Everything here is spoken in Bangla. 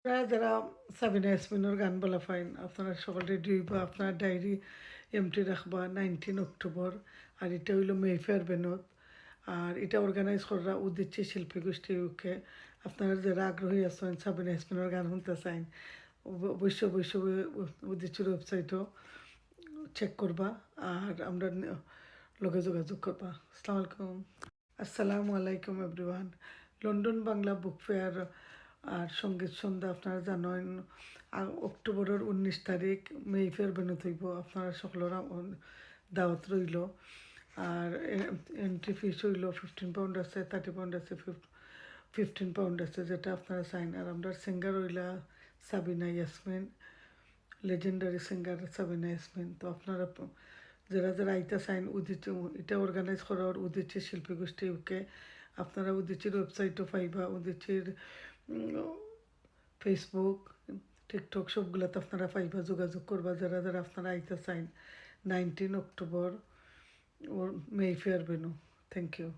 আপনারা যারা সাবিনা ইয়াসমিনের গান বলা ফাইন আপনারা সকল রেডি হইবা আপনার ডায়েরি এমটি রাখবা 19 অক্টোবর। আর এটা হইল মেফেয়ার বেনত। আর এটা অর্গানাইজ করা উদ্দেশ্যে শিল্পী গোষ্ঠী ইউকে। আপনারা যারা আগ্রহী আছেন সাবিনা ইয়াসমিনের গান শুনতে চান অবশ্যই অবশ্যই উদ্দেশ্যের ওয়েবসাইটও চেক করবা। আর আমরা লগে যোগাযোগ করবা। আসসালামু আলাইকুম। আসসালামু আলাইকুম everyone. London Bangla book fair আর সঙ্গীত সন্ধ্যা আপনারা জানেন অক্টোবরের 19 তারিখ মেফেয়ার বেনত হইব। আপনারা সকলের দাওয়াত রইল। আর এন্ট্রি ফিস হইল £15 আছে, £30 আছে, £15 আছে, যেটা আপনারা চাইন। আর আমরা সিঙ্গার হইলা সাবিনা ইয়াসমিন, লেজেন্ডারি সিঙ্গার সাবিনা ইয়াসমিন। তো আপনারা যারা যারা আইতা চাইন উদিত এটা অর্গানাইজ করার উদিত শিল্পী গোষ্ঠী ইউকে। আপনারা উদিচির ওয়েবসাইটও পাইবা, উদিচির ফেসবুক, টিকটক সবগুলোতে আপনারা পাইবা। যোগাযোগ করবা যারা যারা আপনারা আইতা চাইন। 19 অক্টোবর ওর মেফেয়ার বেনু। Thank you.